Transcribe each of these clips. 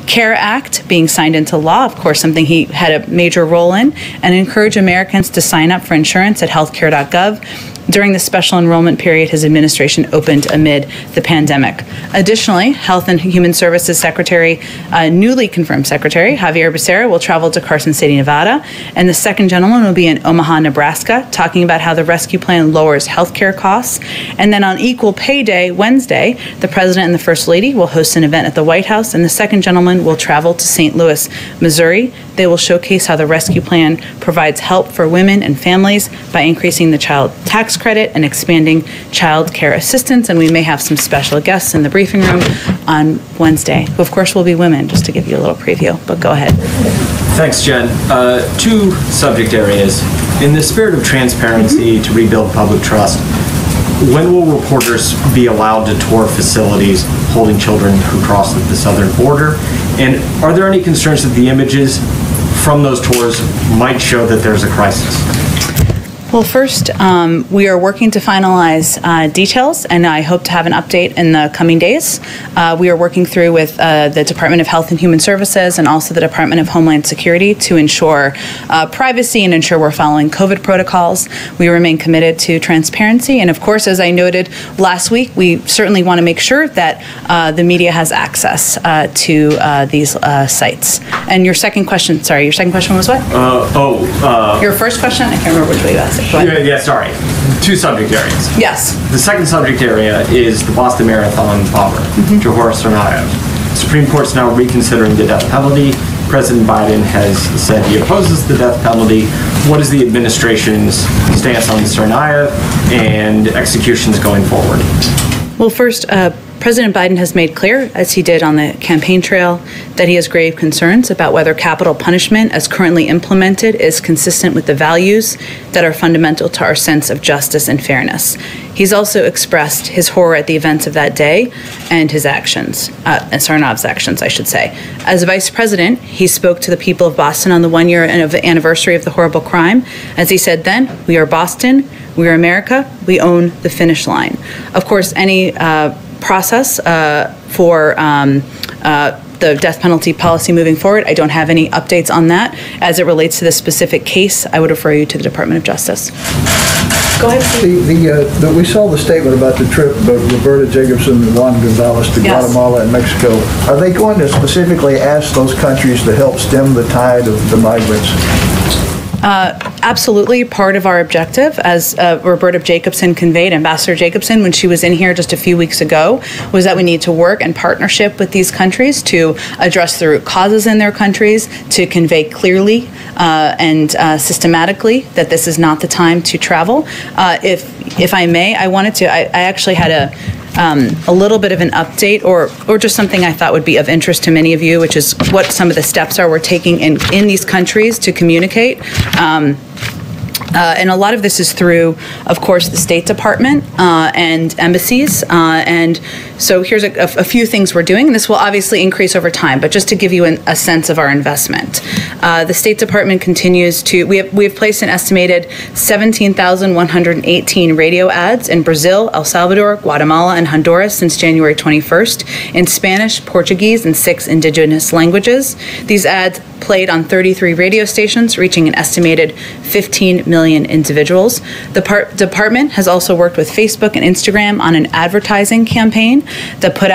CARE Act being signed into law, of course, something he had a major role in, and encourage Americans to sign up for insurance at healthcare.gov. During the special enrollment period his administration opened amid the pandemic. Additionally, Health and Human Services Secretary, newly confirmed Secretary Xavier Becerra will travel to Carson City, Nevada, and the second gentleman will be in Omaha, Nebraska, talking about how the rescue plan lowers health care costs. And then on Equal Pay Day, Wednesday, the President and the First Lady will host an event at the White House, and the second gentleman will travel to St. Louis, Missouri. They will showcase how the rescue plan provides help for women and families by increasing the child tax credit and expanding child care assistance. And we may have some special guests in the briefing room on Wednesday, who of course will be women, just to give you a little preview, but go ahead. Thanks, Jen. Two subject areas. In the spirit of transparency to rebuild public trust, when will reporters be allowed to tour facilities holding children who cross the southern border? And are there any concerns that the images from those tours might show that there's a crisis? Well, first, we are working to finalize details, and I hope to have an update in the coming days. We are working through with the Department of Health and Human Services and also the Department of Homeland Security to ensure privacy and ensure we're following COVID protocols. We remain committed to transparency, and of course, as I noted last week, we certainly want to make sure that the media has access to these sites. And your second question was what? Your first question? I can't remember which way you asked. Yeah, sorry. Two subject areas. Yes. The second subject area is the Boston Marathon bomber, Johor Tsarnaev. Supreme Court's now reconsidering the death penalty. President Biden has said he opposes the death penalty. What is the administration's stance on Tsarnaev and executions going forward? Well, first, President Biden has made clear, as he did on the campaign trail, that he has grave concerns about whether capital punishment as currently implemented is consistent with the values that are fundamental to our sense of justice and fairness. He's also expressed his horror at the events of that day and his actions, Tsarnaev's actions, I should say. As vice president, he spoke to the people of Boston on the one-year anniversary of the horrible crime. As he said then, "We are Boston, we are America, we own the finish line." Of course, any process for the death penalty policy moving forward, I don't have any updates on that. As it relates to this specific case, I would refer you to the Department of Justice. Go ahead. We saw the statement about the trip of Roberta Jacobson and Juan Gonzalez to Guatemala and Mexico. Are they going to specifically ask those countries to help stem the tide of the migrants? Absolutely. Part of our objective, as Roberta Jacobson conveyed, Ambassador Jacobson, when she was in here just a few weeks ago, was that we need to work in partnership with these countries to address the root causes in their countries, to convey clearly and systematically that this is not the time to travel. If I may, I actually had a little bit of an update or just something I thought would be of interest to many of you, which is what some of the steps are we're taking in these countries to communicate. And a lot of this is through, of course, the State Department and embassies. And so here's a few things we're doing. This will obviously increase over time, but just to give you a sense of our investment. The State Department continues to, we have placed an estimated 17,118 radio ads in Brazil, El Salvador, Guatemala, and Honduras since January 21st in Spanish, Portuguese, and 6 indigenous languages. These ads played on 33 radio stations, reaching an estimated 15 million individuals. The department has also worked with Facebook and Instagram on an advertising campaign that put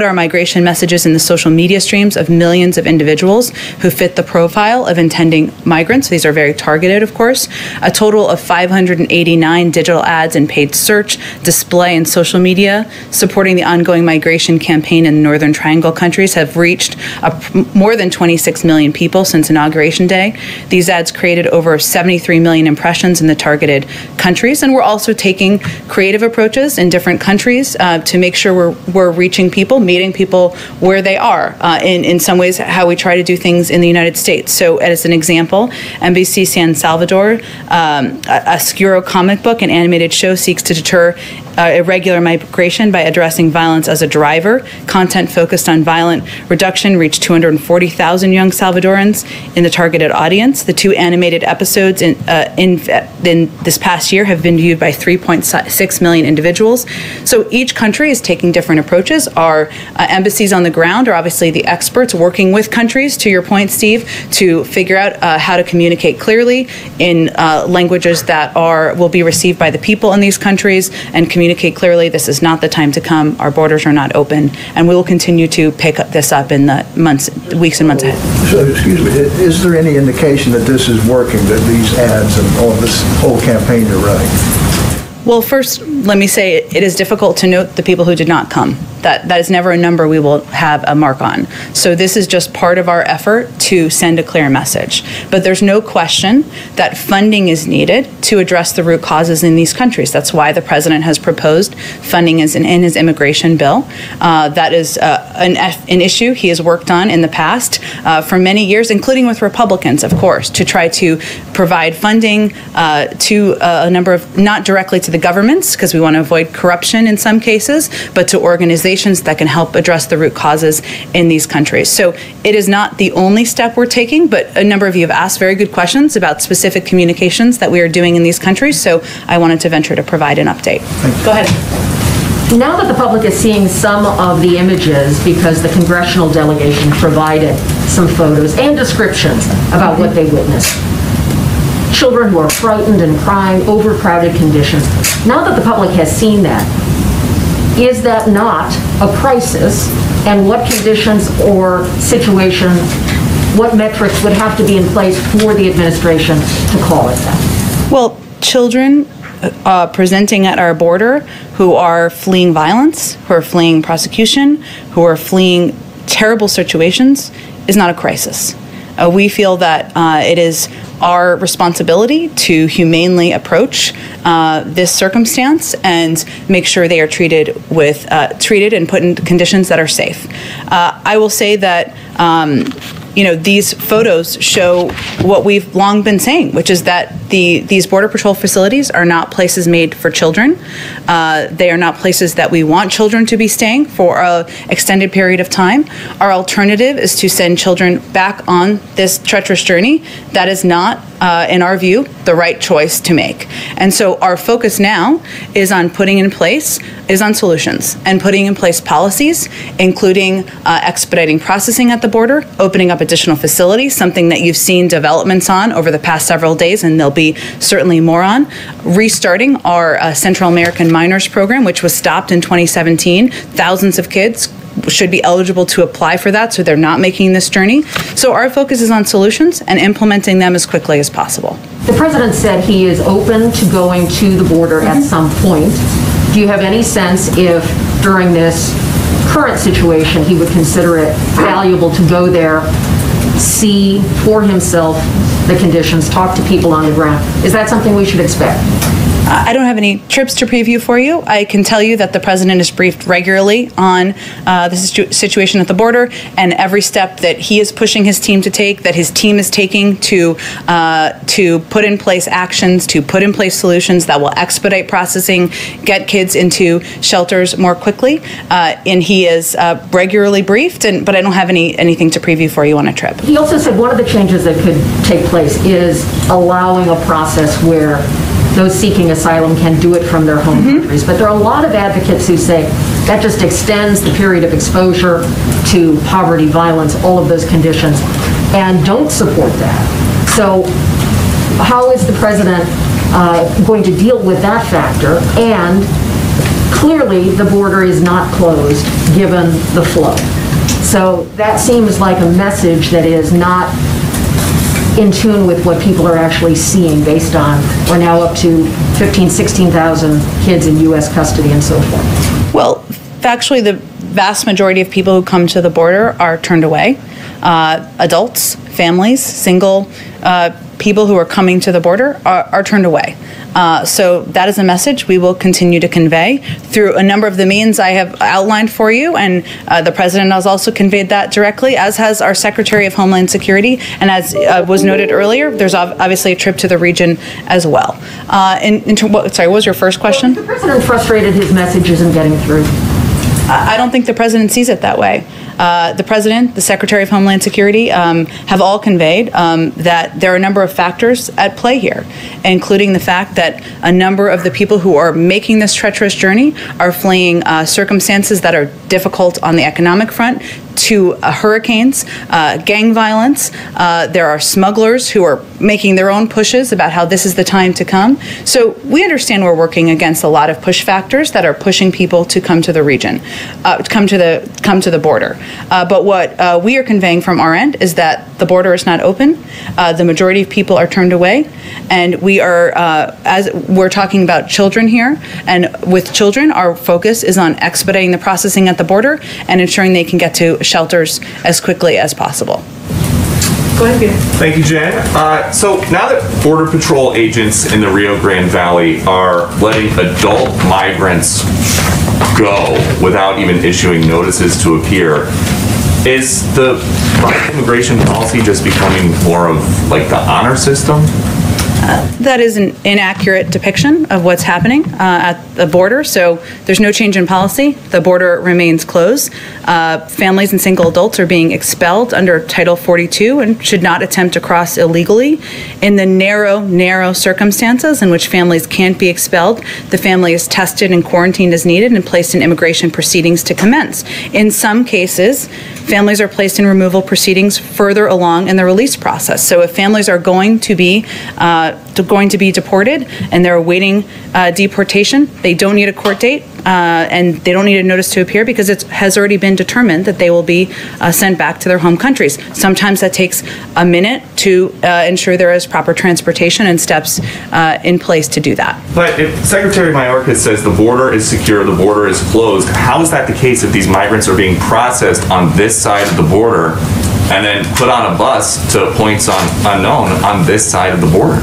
our migration messages in the social media streams of millions of individuals who fit the profile of intending migrants. These are very targeted, of course. A total of 589 digital ads in paid search, display, and social media supporting the ongoing migration campaign in the Northern Triangle countries have reached more than 26 million people since Inauguration Day. These ads created over 73 million impressions in the targeted countries, and we're also taking creative approaches in different countries to make sure we're reaching people, meeting people where they are. In some ways, how we try to do things in the United States. So, as an example, NBC San Salvador, a Skuro comic book and animated show seeks to deter irregular migration by addressing violence as a driver. Content focused on violent reduction reached 240,000 young Salvadorans in the targeted audience. The 2 animated episodes in this past year have been viewed by 3.6 million individuals. So each country is taking different approaches. Our embassies on the ground are obviously the experts working with countries, to your point, Steve, to figure out how to communicate clearly in languages that will be received by the people in these countries, and communicate clearly this is not the time to come, our borders are not open, and we will continue to pick this up in the weeks and months ahead. So, excuse me, is there any indication that this is working, that these ads and all this whole campaign you're running? Well, first, let me say it is difficult to note the people who did not come. That is never a number we will have a mark on. So this is just part of our effort to send a clear message. But there's no question that funding is needed to address the root causes in these countries. That's why the president has proposed funding in his immigration bill. That is an issue he has worked on in the past for many years, including with Republicans, of course, to try to provide funding to a number of, not directly to the governments, because we want to avoid corruption in some cases, but to organizations that can help address the root causes in these countries. So it is not the only step we're taking, but a number of you have asked very good questions about specific communications that we are doing in these countries, so I wanted to venture to provide an update. Go ahead. Now that the public is seeing some of the images, because the congressional delegation provided some photos and descriptions about what they witnessed, children who are frightened and crying, overcrowded conditions, now that the public has seen that, is that not a crisis? And what conditions or situation, what metrics would have to be in place for the administration to call it that? Well, children presenting at our border who are fleeing violence, who are fleeing prosecution, who are fleeing terrible situations is not a crisis. We feel that it is our responsibility to humanely approach this circumstance and make sure they are treated and put in conditions that are safe. I will say that these photos show what we've long been saying, which is that these Border Patrol facilities are not places made for children. They are not places that we want children to be staying for an extended period of time. Our alternative is to send children back on this treacherous journey. That is not, in our view, the right choice to make. And so our focus now is on solutions and putting in place policies, including expediting processing at the border, opening up additional facilities, something that you've seen developments on over the past several days, and there'll be certainly more on, restarting our Central American Minors Program, which was stopped in 2017. Thousands of kids should be eligible to apply for that, so they're not making this journey. So our focus is on solutions and implementing them as quickly as possible. The president said he is open to going to the border at some point. Do you have any sense if during this current situation he would consider it valuable to go there, see for himself the conditions, talk to people on the ground? Is that something we should expect? I don't have any trips to preview for you. I can tell you that the president is briefed regularly on the situation at the border and every step that he is pushing his team to take, that his team is taking to put in place actions, to put in place solutions that will expedite processing, get kids into shelters more quickly. And he is regularly briefed, but I don't have anything to preview for you on a trip. He also said one of the changes that could take place is allowing a process where those seeking asylum can do it from their home countries. But there are a lot of advocates who say that just extends the period of exposure to poverty, violence, all of those conditions, and don't support that. So how is the president going to deal with that factor? And clearly the border is not closed given the flow. So that seems like a message that is not in tune with what people are actually seeing based on, we're now up to 15,000, 16,000 kids in U.S. custody and so forth. Well, factually, the vast majority of people who come to the border are turned away. Adults, families, single people who are coming to the border are turned away. So that is a message we will continue to convey through a number of the means I have outlined for you, and the President has also conveyed that directly, as has our Secretary of Homeland Security, and as was noted earlier, there's obviously a trip to the region as well. What was your first question? The President frustrated his message isn't getting through. I don't think the President sees it that way. The President, the Secretary of Homeland Security have all conveyed that there are a number of factors at play here, including the fact that a number of the people who are making this treacherous journey are fleeing circumstances that are difficult on the economic front, to hurricanes, gang violence. There are smugglers who are making their own pushes about how this is the time to come. So we understand we're working against a lot of push factors that are pushing people to come to the region, come to the border. But what we are conveying from our end is that the border is not open. The majority of people are turned away, and we are, as we're talking about children here, and with children, our focus is on expediting the processing at the border and ensuring they can get to shelters as quickly as possible. Go ahead, Peter. Thank you, Jen. So now that Border Patrol agents in the Rio Grande Valley are letting adult migrants go without even issuing notices to appear, is the immigration policy just becoming more of like the honor system? That is an inaccurate depiction of what's happening at the border. So there's no change in policy. The border remains closed. Families and single adults are being expelled under Title 42 and should not attempt to cross illegally. In the narrow circumstances in which families can't be expelled, the family is tested and quarantined as needed and placed in immigration proceedings to commence. In some cases, families are placed in removal proceedings further along in the release process. So if families are going to be deported and they're awaiting deportation, they don't need a court date and they don't need a notice to appear because it has already been determined that they will be sent back to their home countries. Sometimes that takes a minute to ensure there is proper transportation and steps in place to do that. But if Secretary Mayorkas says the border is secure, the border is closed, how is that the case if these migrants are being processed on this side of the border and then put on a bus to points unknown on this side of the border?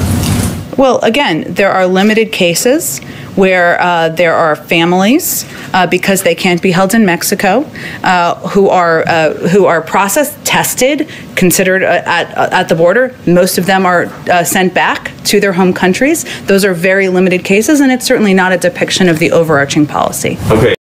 Well, again, there are limited cases where there are families, because they can't be held in Mexico, who are processed, tested, considered at the border. Most of them are sent back to their home countries. Those are very limited cases, and it's certainly not a depiction of the overarching policy. Okay.